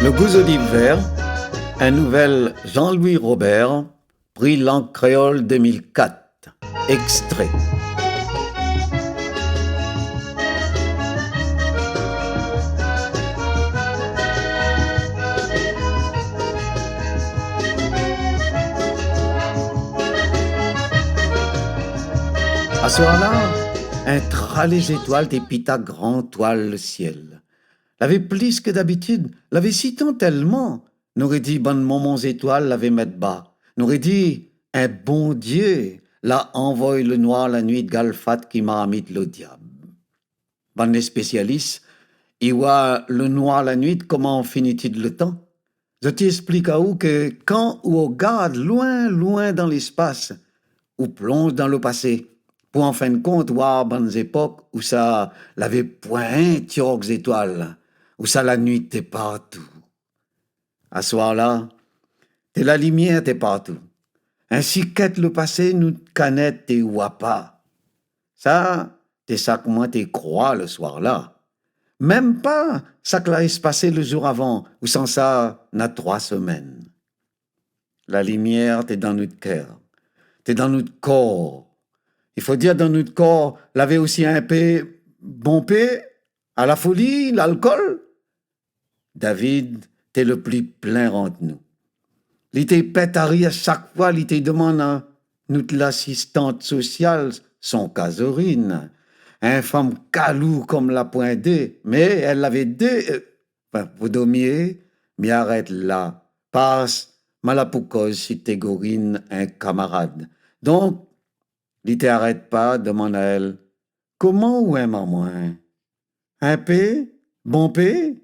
Le goût olive vert, un nouvel Jean-Louis Robert, prix Langue créole 2004. Extrait. À ce soir-là, un tras les étoiles des pita grand toile le ciel. L'avait plus que d'habitude, l'avait si tant tellement. N'aurait dit bonne moments étoiles l'avait mettre bas. N'aurait dit un bon Dieu la envoie le noir la nuit de galfat qui m'a mis le diable. Bonne les spécialistes, il voit le noir la nuit comment finit-il le temps. Je t'explique à où que quand on regarde loin, loin dans l'espace, ou plonge dans le passé, pour en fin de compte voir bonnes époques où ça l'avait point tiorques étoiles, où ça la nuit t'es partout. À ce soir-là, t'es la lumière t'es partout. Ainsi qu'être le passé nous canette t'es vois pas. Ça, t'es ça que moi t'es crois le soir-là. Même pas ça que là se passé le jour avant, ou sans ça, n'a 3 semaines. La lumière t'es dans notre cœur, t'es dans notre corps. Il faut dire dans notre corps, l'avait aussi un peu bon peu à la folie, l'alcool. David, t'es le plus plein entre nous. Il te pète à rire chaque fois, il te demande à notre l'assistante sociale, son casorine. Un femme calou comme la pointée, mais elle l'avait dit, vous dormiez, mais arrête là, passe, malapoucose si t'es gorine un camarade. Donc, il t'arrête pas, demande à elle, comment ou un moins? Un peu, bon peu,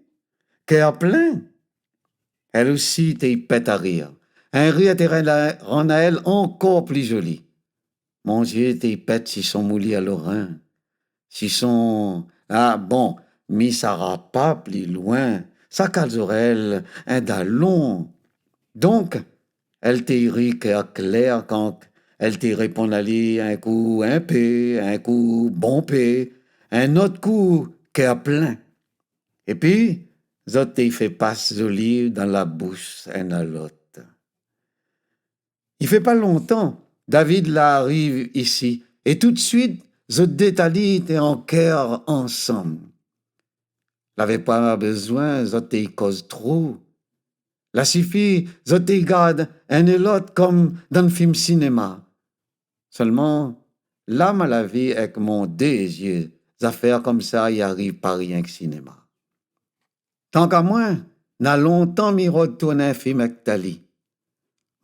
cœur plein. Elle aussi t'es pète à rire. Un rire te rend à elle encore plus jolie. Mon Dieu, t'es pète si son mouli à l'orein. Si son... Ah bon, mais ça ira pas plus loin. Ça calzorelle un dallon. Donc, elle t'y rit clair quand elle t'y répond à lui un coup un peu, un coup bon peu, un autre coup cœur plein. Et puis, zot t'y fait passer joli dans la bouche un à l'autre. Il fait pas longtemps, David là arrive ici, et tout de suite, zot détalit et en cœur ensemble. L'avait pas besoin, zot t'y cause trop. La suffit, je te garde un et l'autre comme dans le film cinéma. Seulement, l'âme à la vie avec mon désir, affaires comme ça y arrive pas rien que cinéma. Tant qu'à moi, n'a longtemps m'y retourné un film avec Tali.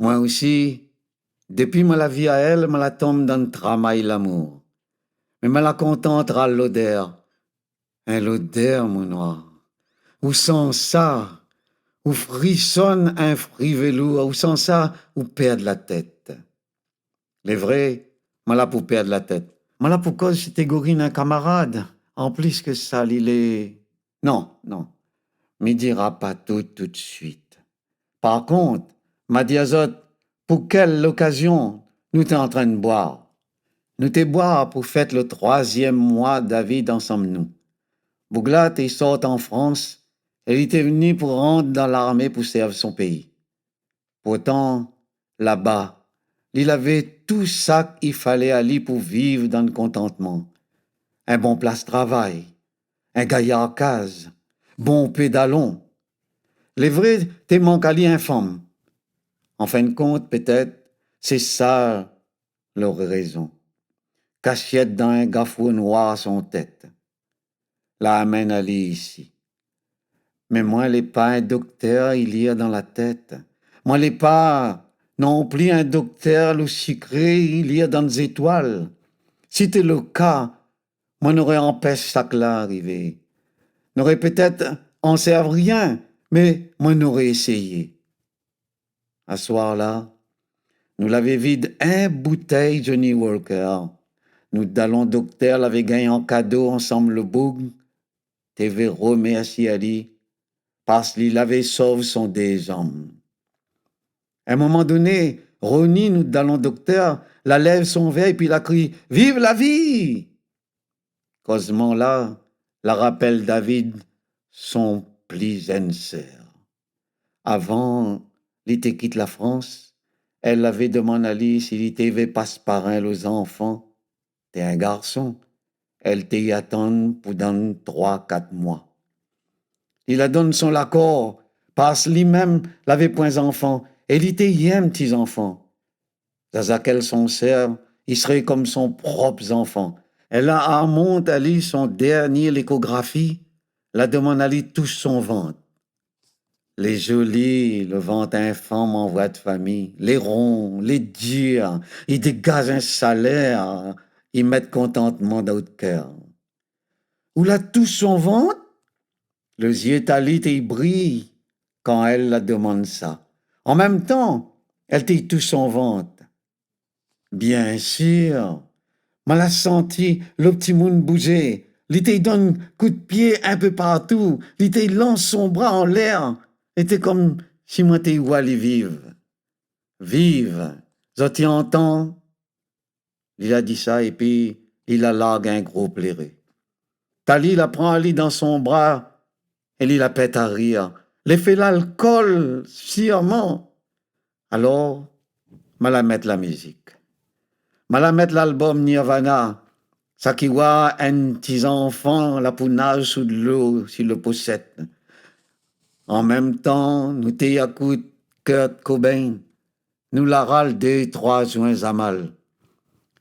Moi aussi, depuis ma la vie à elle, me la tombe dans le travail l'amour. Mais me la contente à l'odeur. L'odeur, mon noir. Où sans ça? Ou frissonne un fruit velours, ou sans ça, ou perdre la tête. Les vrais, malà pour perdre la tête. Malà pour cause c'était gorine un camarade. En plus que ça, il est... Non, m'y dira pas tout de suite. Par contre, m'a dit Azot, pour quelle occasion nous t'es en train de boire? Nous t'es boire pour fêter le 3e mois David ensemble nous. Bougla t'es sort en France, et il était venu pour rentrer dans l'armée pour servir son pays. Pourtant, là-bas, il avait tout ça qu'il fallait aller pour vivre dans le contentement. Un bon place de travail, un gaillard case, bon pédalon. Les vrais t'es manque à lui infâme. En fin de compte, peut-être, c'est ça leur raison. Cachette dans un gaffou noir à son tête. La amène à lui ici. Mais moi, l'ai pas un docteur, il y a dans la tête. Moi, l'ai pas non plus un docteur, le secret, il y a dans les étoiles. Si c'était le cas, moi n'aurais empêché ça que là arriver. N'aurais peut-être en servi rien, mais moi n'aurais essayé. À ce soir-là, nous l'avait vide un bouteille Johnny Walker. Nous d'allons docteur l'avait gagné en cadeau ensemble le boug. TV remercie Ali parce qu'il avait sauvé son des hommes. À un moment donné, Ronnie, nous d'allons docteur, la lève son verre et puis la crie « Vive la vie !» Causement là, la rappelle David son plus sincère. Avant, il était quitte la France. Elle avait demandé à lui s'il était passe-parrain aux enfants. T'es un garçon. Elle t'y attend pour dans 3, 4 mois. Il a donné son accord, parce lui-même l'avait point enfant. Elle était un petits enfants. Dans laquelle son sœur, il serait comme son propre enfant. Elle a monté à lui son dernier l'échographie, la demande à lui touche son ventre. Les jolis, le ventre infâme en voie de famille, les ronds, les durs, ils dégagent un salaire, ils mettent contentement dans le cœur. Ou la touche son ventre, les yeux talit et ils brillent quand elle la demande ça. En même temps, elle te touche son ventre. Bien sûr, moi l'a senti, le petit monde bouger. Il te donne coup de pied un peu partout. Il te lance son bras en l'air. C'était comme si moi te vois les vivre. Vive. Je t'y entends. Il a dit ça et puis il a largué un gros plairé. Tali la prend Ali dans son bras et il la pète à rire. Les fait l'alcool, sûrement. Alors, mal à mettre la musique. Mal à mettre l'album Nirvana. Ça qui voit un petit enfant, la pounage sous de l'eau, s'il le possède. En même temps, nous t'écoute Kurt Cobain. Nous la râle 2, 3 joints à mal.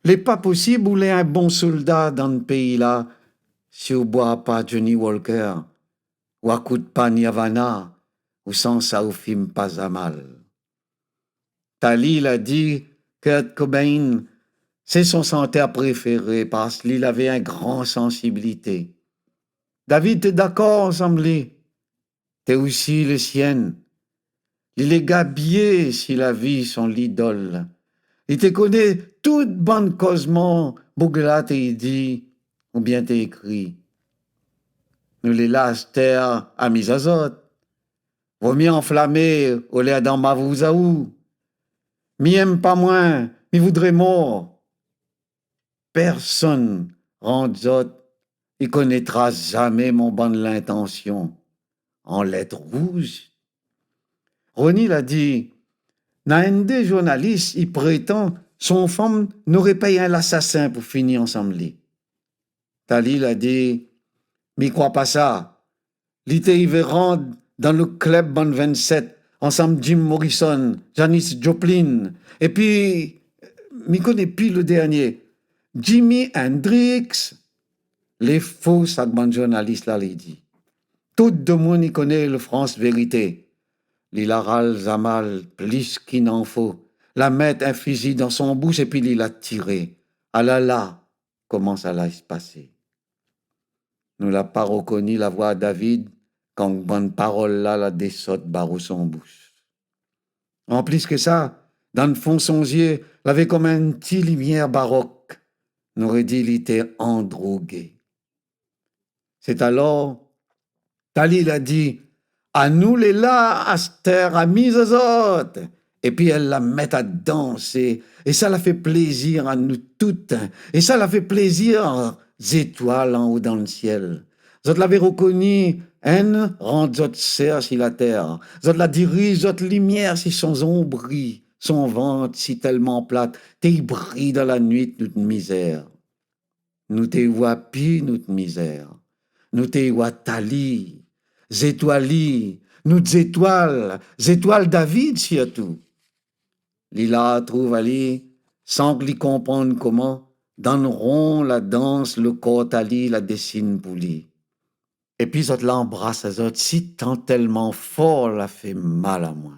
L'est pas possible ou l'est un bon soldat dans le pays-là si on boit pas Johnny Walker ou écoute pas Nirvana ou sans ça au film pas à mal. Tali l'a dit, Kurt Cobain, c'est son chanteur préféré parce qu'il avait une grande sensibilité. David, t'es d'accord, semblé? T'es aussi le sien. Il est gabier si la vie son l'idole. Il te connaît toute bonne causement, Bougla t'es dit, ou bien t'es écrit. Nous les lâches terre à mis azote. Vaut mieux enflammer au l'air d'en mavouzaou. Mi aime pas moins, mi voudrait mort. Personne, Randzot, il connaîtra jamais mon ban de l'intention. En lettres rouges. Ronnie l'a dit, n'a un des journalistes, il prétend, son femme n'aurait pas eu l'assassin pour finir ensemble. Tali l'a dit, m'y crois pas ça. L'été, il va rendre dans le club Ban 27, ensemble Jim Morrison, Janis Joplin, et puis, m'y connais plus le dernier, Jimi Hendrix. Les faux sagments journalistes là, les dit. Tout le monde y connaît le France vérité. Il a ral Zamal, plus qu'il n'en faut. La mettre un fusil dans son bouche et puis il a tiré. Ah là là, comment ça allait se passer? Nous l'a pas reconnu la voix de David quand bonne parole là la dessotte barreau son bouche. En plus que ça, dans le fond son yeux, il avait comme un petit lumière baroque. Nous aurait dit il était endrogué. C'est alors, Tali a dit, à nous les là, Aster, à mise aux autres. Et puis elle la met à danser. Et ça la fait plaisir à nous toutes. Et ça la fait plaisir aux étoiles en haut dans le ciel. Zot l'avez reconnu, elle rend zot serre sur la terre. Zot la dirige, zot lumière si son ombre brille, son ventre si tellement plate, t'es brille dans la nuit notre misère. Nous te vois pi notre misère. Nous te vois tali, zétoili, nous étoiles David surtout. Lila trouve Ali, sans que lui comprendre comment, dans le rond la danse, le corps tali la dessine pour lui. Et puis zot l'embrasse à zot si tant tellement fort la fait mal à moi.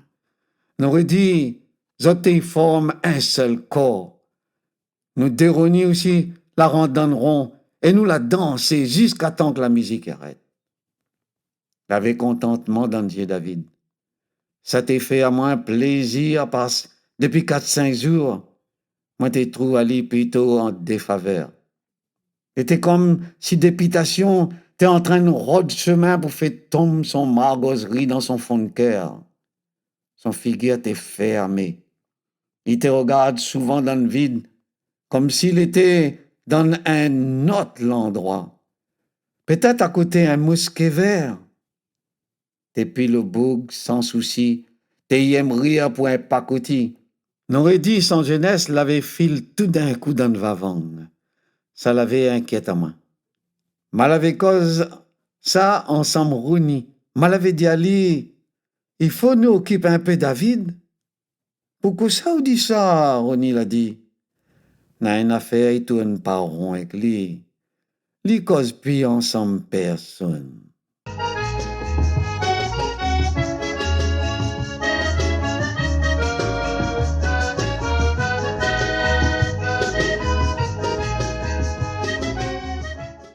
Nous aurait dit, zot te forme un seul corps. Nous déronnions aussi la randonnerons et nous la danser jusqu'à temps que la musique arrête. L'avait contentement dans Dieu David. Ça t'est fait à moi plaisir parce depuis 4, 5 jours, moi t'es trouvé aller plutôt en défaveur. C'était comme si dépitation t'es en train de rôder chemin pour faire tomber son margoserie dans son fond de cœur. Son figure t'est fermée. Il te regarde souvent dans le vide, comme s'il était dans un autre endroit. Peut-être à côté un mousquet vert. Depuis le boug, sans souci, te y aime rire pour un pacoti. N'aurait dit son jeunesse l'avait fil tout d'un coup dans le vavang. Ça l'avait inquiétamment. Mal avait cause, ça, ensemble rouni. Mal avait dit Ali, il faut nous occuper un peu David. Pourquoi ça ou dit ça, Ronnie l'a dit. N'a une affaire, il tourne pas rond avec lui. Li cause plus ensemble personne.